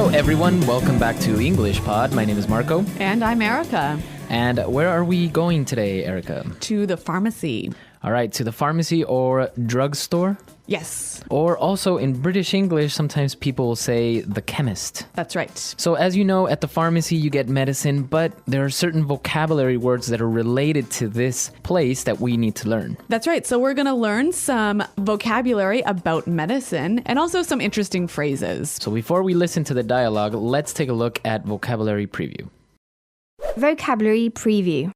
Hello, everyone. Welcome back to English Pod. My name is Marco. And I'm Erica. And where are we going today, Erica? To the pharmacy. All right, to the pharmacy or drugstore? Yes. Or also in British English, sometimes people will say the chemist. That's right. So as you know, at the pharmacy, you get medicine, but there are certain vocabulary words that are related to this place that we need to learn. That's right. So we're going to learn some vocabulary about medicine and also some interesting phrases. So before we listen to the dialogue, let's take a look at vocabulary preview. Vocabulary preview.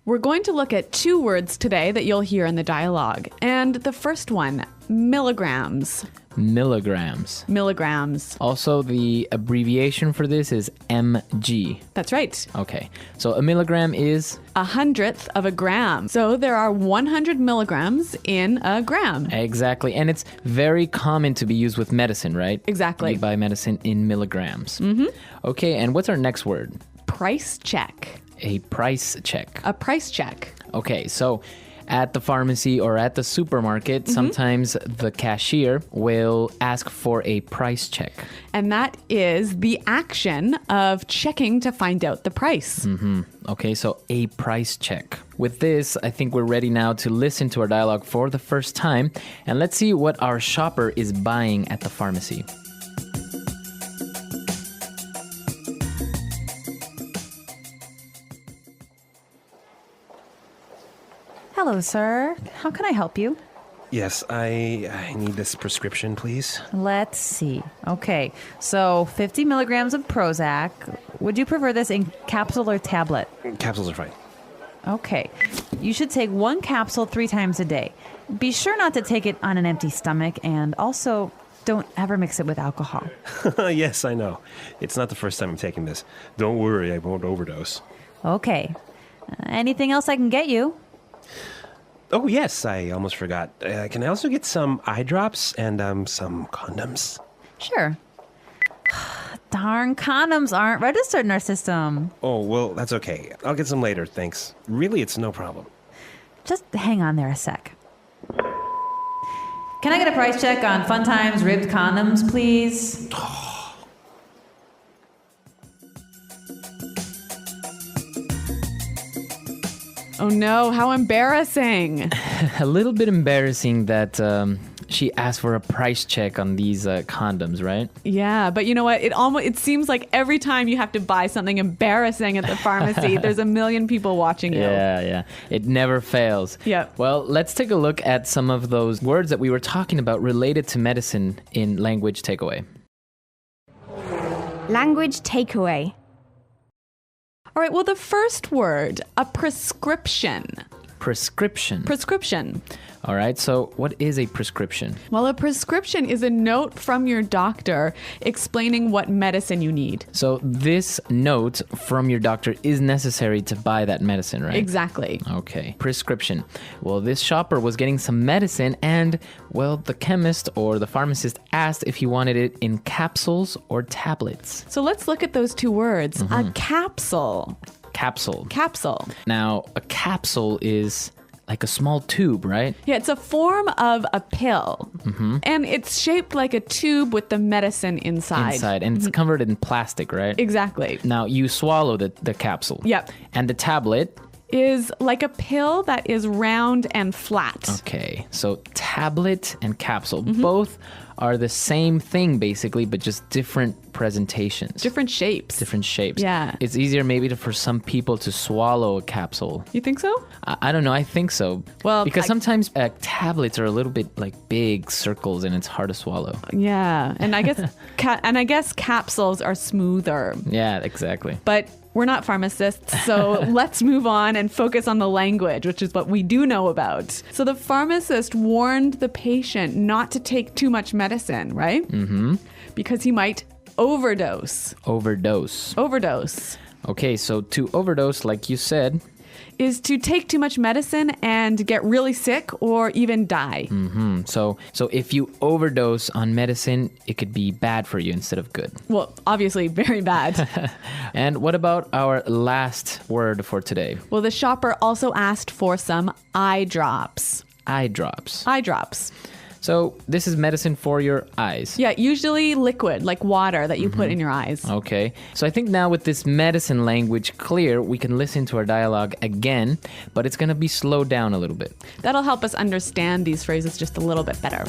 We're going to look at two words today that you'll hear in the dialogue. And the first one, milligrams. Milligrams. Milligrams. Also, the abbreviation for this is mg. That's right. Okay, so a milligram is? 100th of a gram. So there are 100 milligrams in a gram. Exactly, and it's very common to be used with medicine, right? Exactly. You buy medicine in milligrams. Mm-hmm. Okay, and what's our next word? Price check. A price check. A price check. Okay, so at the pharmacy or at the supermarket, sometimes the cashier will ask for a price check. And that is the action of checking to find out the price. Okay, so a price check. With this, I think we're ready now to listen to our dialogue for the first time. And let's see what our shopper is buying at the pharmacy. Hello, sir. How can I help you? Yes, I need this prescription, please. Let's see. Okay, so 50 milligrams of Prozac. Would you prefer this in capsule or tablet? Capsules are fine. Okay. You should take one capsule 3 times a day. Be sure not to take it on an empty stomach, and also don't ever mix it with alcohol. Yes, I know. It's not the first time I'm taking this. Don't worry, I won't overdose. Okay. Anything else I can get you? Oh, yes, I almost forgot. Can I also get some eye drops and some condoms? Sure. Darn, condoms aren't registered in our system. Oh, well, that's okay. I'll get some later, thanks. Really, it's no problem. Just hang on there a sec. Can I get a price check on Fun Times ribbed condoms, please? Oh no, how embarrassing. A little bit embarrassing that she asked for a price check on these condoms, right? Yeah, but you know what? It seems like every time you have to buy something embarrassing at the pharmacy, there's a million people watching you. Yeah. It never fails. Yep. Well, let's take a look at some of those words that we were talking about related to medicine in Language Takeaway. Language takeaway. All right, well, the first word, a prescription. Prescription. Prescription. All right, so what is a prescription? Well, a prescription is a note from your doctor explaining what medicine you need. So this note from your doctor is necessary to buy that medicine, right? Exactly. Okay, prescription. Well, this shopper was getting some medicine and, well, the chemist or the pharmacist asked if he wanted it in capsules or tablets. So let's look at those two words. A capsule. Capsule. Capsule. Now, a capsule is like a small tube, right? Yeah, it's a form of a pill. And it's shaped like a tube with the medicine inside. And it's covered in plastic, right? Exactly. Now, you swallow the capsule. Yep. And the tablet is like a pill that is round and flat. Okay, so tablet and capsule, both are the same thing basically, but just different presentations. Different shapes. Different shapes. Yeah. It's easier maybe for some people to swallow a capsule. You think so? I don't know, I think so. Well, because sometimes tablets are a little bit like big circles and it's hard to swallow. Yeah, and I guess capsules are smoother. Yeah, exactly. But we're not pharmacists, so let's move on and focus on the language, which is what we do know about. So the pharmacist warned the patient not to take too much medicine, right? Mm-hmm. Because he might overdose. Overdose. Okay, so to overdose, like you said, is to take too much medicine and get really sick or even die. Mm-hmm. So if you overdose on medicine, it could be bad for you instead of good. Well, obviously very bad. And what about our last word for today? Well, the shopper also asked for some eye drops. Eye drops. Eye drops. So this is medicine for your eyes. Yeah, usually liquid, like water that you put in your eyes. Okay, so I think now with this medicine language clear, we can listen to our dialogue again, but it's going to be slowed down a little bit. That'll help us understand these phrases just a little bit better.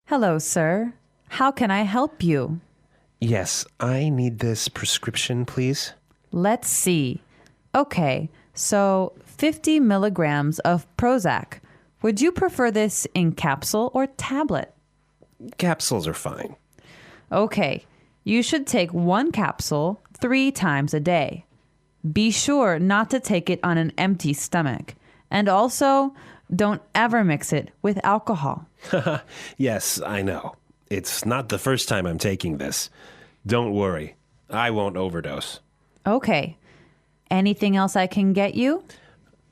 Hello, sir. How can I help you? Yes, I need this prescription, please. Let's see. Okay, so 50 milligrams of Prozac. Would you prefer this in capsule or tablet? Capsules are fine. Okay, you should take one capsule 3 times a day. Be sure not to take it on an empty stomach. And also, don't ever mix it with alcohol. Yes, I know. It's not the first time I'm taking this. Don't worry. I won't overdose. Okay. Anything else I can get you?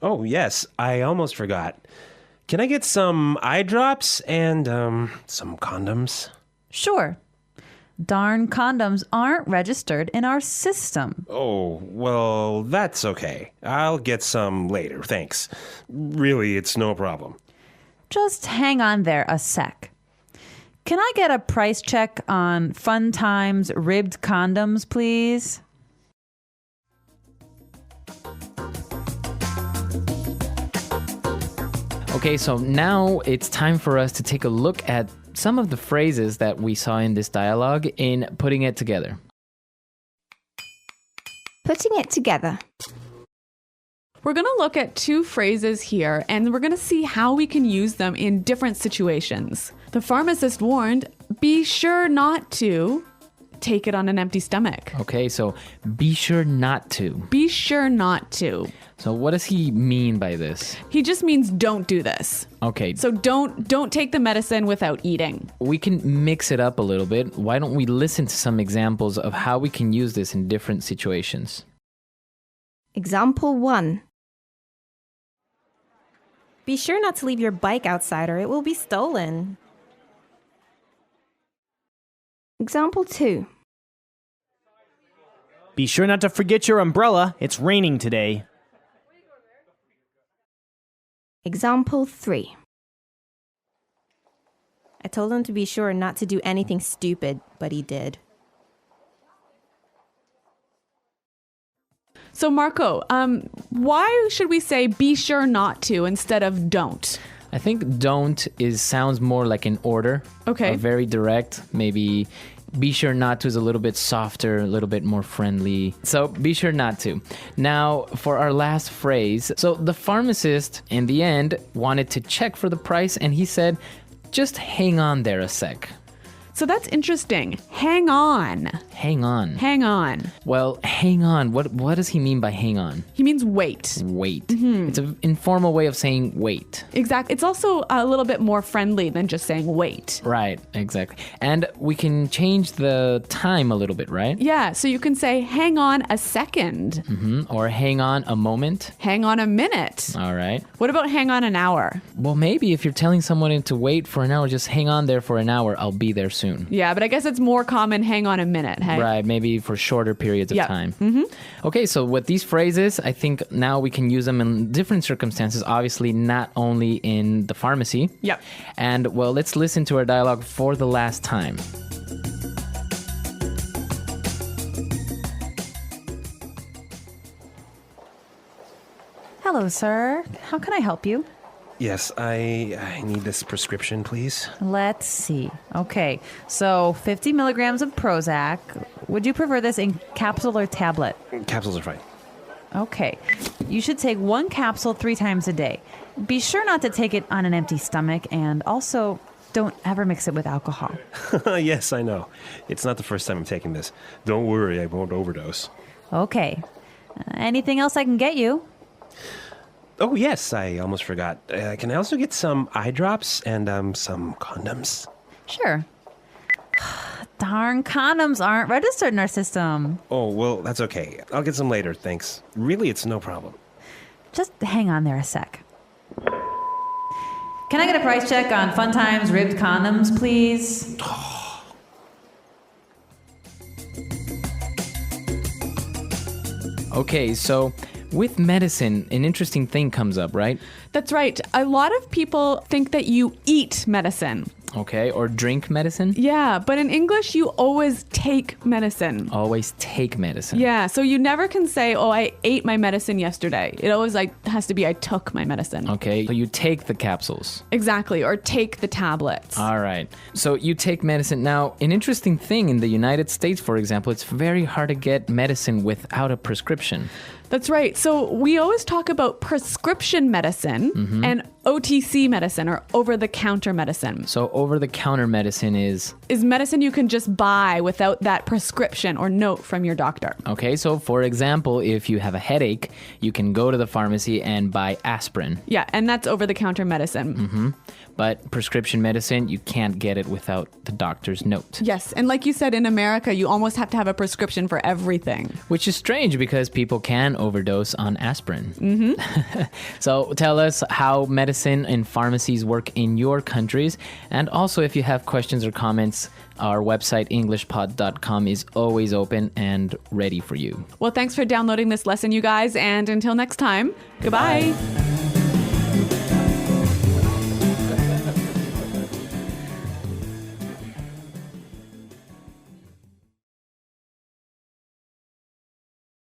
Oh, yes. I almost forgot. Can I get some eye drops and some condoms? Sure. Darn condoms aren't registered in our system. Oh, well, that's okay. I'll get some later, thanks. Really, it's no problem. Just hang on there a sec. Can I get a price check on Fun Times ribbed condoms, please? Okay, so now it's time for us to take a look at some of the phrases that we saw in this dialogue in putting it together. Putting it together. We're going to look at 2 phrases here, and we're going to see how we can use them in different situations. The pharmacist warned, be sure not to take it on an empty stomach. Okay, so be sure not to. Be sure not to. So what does he mean by this? He just means don't do this. Okay, So don't take the medicine without eating. we can mix it up a little bit. Why don't we listen to some examples of how we can use this in different situations? Example 1. Be sure not to leave your bike outside or it will be stolen. Example 2. Be sure not to forget your umbrella. It's raining today. Example 3. I told him to be sure not to do anything stupid, but he did. So Marco, why should we say be sure not to instead of don't? I think don't sounds more like an order. Okay. Very direct. Maybe be sure not to is a little bit softer, a little bit more friendly. So be sure not to. Now, for our last phrase. So the pharmacist, in the end, wanted to check for the price, and he said, just hang on there a sec. So that's interesting. Hang on. Hang on. Hang on. Well, hang on. What does he mean by hang on? He means wait. Wait. It's an informal way of saying wait. Exactly. It's also a little bit more friendly than just saying wait. Right, exactly. And we can change the time a little bit, right? Yeah, so you can say hang on a second. Or hang on a moment. Hang on a minute. All right. What about hang on an hour? Well, maybe if you're telling someone to wait for an hour, just hang on there for an hour. I'll be there soon. Yeah, but I guess it's more common hang on a minute, hey? Right, maybe for shorter periods of Yeah. time. Okay, so with these phrases, I think now we can use them in different circumstances, obviously not only in the pharmacy. Yep. And, well, let's listen to our dialogue for the last time. Hello, sir. How can I help you? Yes, I need this prescription, please. Let's see. Okay, so 50 milligrams of Prozac. Would you prefer this in capsule or tablet? Capsules are fine. Okay, you should take one capsule 3 times a day. Be sure not to take it on an empty stomach, and also don't ever mix it with alcohol. Yes, I know. It's not the first time I'm taking this. Don't worry, I won't overdose. Okay. Anything else I can get you? Oh, yes, I almost forgot. Can I also get some eye drops and some condoms? Sure. Darn condoms aren't registered in our system. Oh, well, that's okay. I'll get some later, thanks. Really, it's no problem. Just hang on there a sec. Can I get a price check on Fun Times ribbed condoms, please? Okay, so with medicine, an interesting thing comes up, right? That's right. A lot of people think that you eat medicine. Okay, or drink medicine. Yeah, but in English, you always take medicine. Always take medicine. Yeah, so you never can say, oh, I ate my medicine yesterday. It always has to be, I took my medicine. Okay, so you take the capsules. Exactly, or take the tablets. All right. So you take medicine. Now, an interesting thing in the United States, for example, it's very hard to get medicine without a prescription. That's right. So we always talk about prescription medicine and OTC medicine, or over-the-counter medicine. So over-the-counter medicine is medicine you can just buy without that prescription or note from your doctor. okay. So for example, if you have a headache, you can go to the pharmacy and buy aspirin. Yeah, and that's over-the-counter medicine. But prescription medicine, you can't get it without the doctor's note. Yes, and like you said, in America, you almost have to have a prescription for everything. Which is strange because people can overdose on aspirin. So tell us how medicine and pharmacies work in your countries. And also, if you have questions or comments, our website, englishpod.com, is always open and ready for you. Well, thanks for downloading this lesson, you guys, and until next time, goodbye.